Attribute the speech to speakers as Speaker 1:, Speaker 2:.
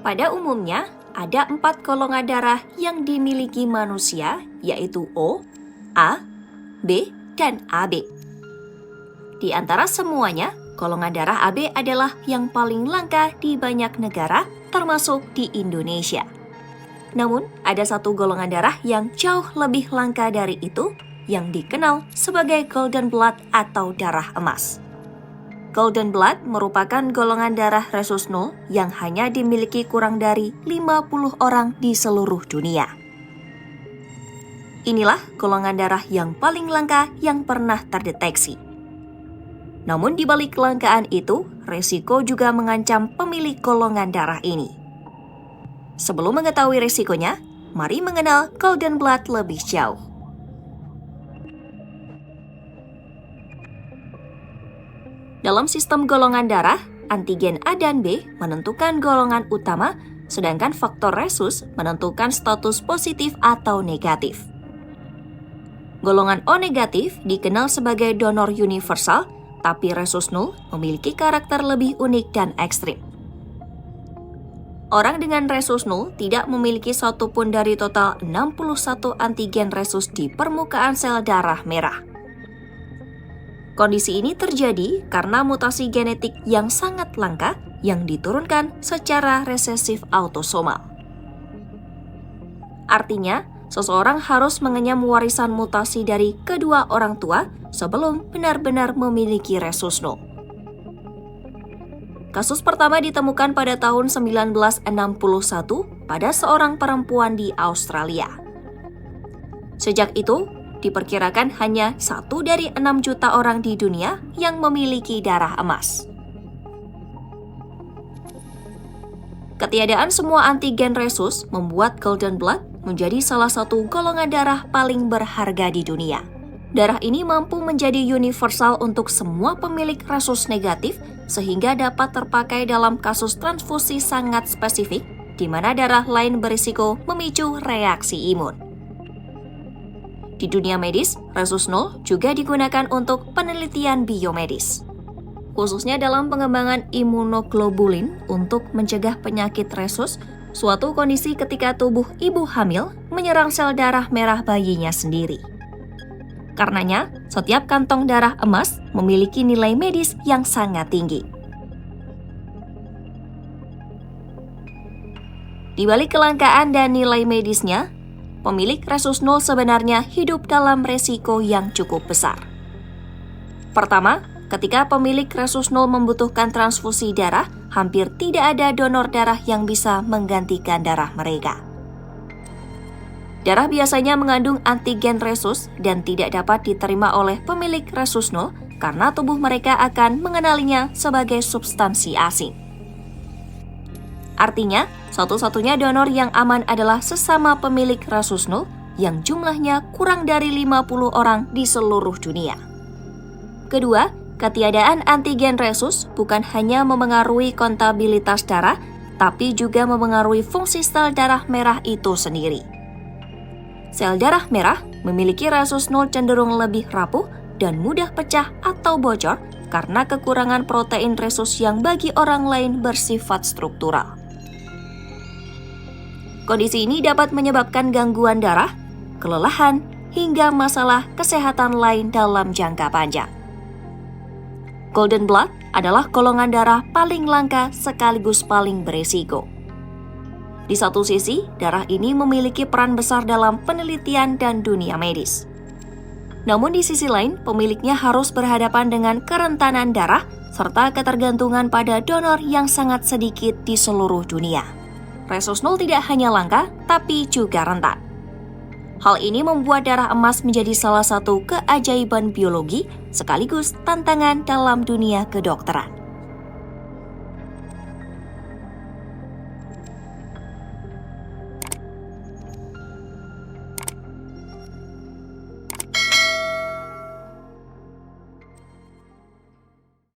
Speaker 1: Pada umumnya, ada 4 golongan darah yang dimiliki manusia, yaitu O, A, B, dan AB. Di antara semuanya, golongan darah AB adalah yang paling langka di banyak negara, termasuk di Indonesia. Namun, ada satu golongan darah yang jauh lebih langka dari itu, yang dikenal sebagai golden blood atau darah emas. Golden blood merupakan golongan darah rhesus 0 yang hanya dimiliki kurang dari 50 orang di seluruh dunia. Inilah golongan darah yang paling langka yang pernah terdeteksi. Namun di balik kelangkaan itu, resiko juga mengancam pemilik golongan darah ini. Sebelum mengetahui resikonya, mari mengenal golden blood lebih jauh. Dalam sistem golongan darah, antigen A dan B menentukan golongan utama, sedangkan faktor rhesus menentukan status positif atau negatif. Golongan O negatif dikenal sebagai donor universal, tapi rhesus 0 memiliki karakter lebih unik dan ekstrim. Orang dengan rhesus 0 tidak memiliki satupun dari total 61 antigen rhesus di permukaan sel darah merah. Kondisi ini terjadi karena mutasi genetik yang sangat langka yang diturunkan secara resesif autosomal. Artinya, seseorang harus mengenyam warisan mutasi dari kedua orang tua sebelum benar-benar memiliki rhesus 0. Kasus pertama ditemukan pada tahun 1961 pada seorang perempuan di Australia. Sejak itu, diperkirakan hanya 1 dari 6 juta orang di dunia yang memiliki darah emas. Ketiadaan semua antigen rhesus membuat golden blood menjadi salah satu golongan darah paling berharga di dunia. Darah ini mampu menjadi universal untuk semua pemilik rhesus negatif sehingga dapat terpakai dalam kasus transfusi sangat spesifik di mana darah lain berisiko memicu reaksi imun. Di dunia medis, rhesus 0 juga digunakan untuk penelitian biomedis, khususnya dalam pengembangan imunoglobulin untuk mencegah penyakit rhesus, suatu kondisi ketika tubuh ibu hamil menyerang sel darah merah bayinya sendiri. Karenanya, setiap kantong darah emas memiliki nilai medis yang sangat tinggi. Di balik kelangkaan dan nilai medisnya, pemilik rhesus 0 sebenarnya hidup dalam resiko yang cukup besar. Pertama, ketika pemilik rhesus 0 membutuhkan transfusi darah, hampir tidak ada donor darah yang bisa menggantikan darah mereka. Darah biasanya mengandung antigen rhesus dan tidak dapat diterima oleh pemilik rhesus 0 karena tubuh mereka akan mengenalinya sebagai substansi asing. Artinya, satu-satunya donor yang aman adalah sesama pemilik rhesus 0 yang jumlahnya kurang dari 50 orang di seluruh dunia. Kedua, ketiadaan antigen rhesus bukan hanya memengaruhi kontabilitas darah, tapi juga memengaruhi fungsi sel darah merah itu sendiri. Sel darah merah memiliki rhesus 0 cenderung lebih rapuh dan mudah pecah atau bocor karena kekurangan protein rhesus yang bagi orang lain bersifat struktural. Kondisi ini dapat menyebabkan gangguan darah, kelelahan, hingga masalah kesehatan lain dalam jangka panjang. Golden blood adalah golongan darah paling langka sekaligus paling berisiko. Di satu sisi, darah ini memiliki peran besar dalam penelitian dan dunia medis. Namun di sisi lain, pemiliknya harus berhadapan dengan kerentanan darah serta ketergantungan pada donor yang sangat sedikit di seluruh dunia. Rhesus 0 tidak hanya langka, tapi juga rentan. Hal ini membuat darah emas menjadi salah satu keajaiban biologi sekaligus tantangan dalam dunia kedokteran.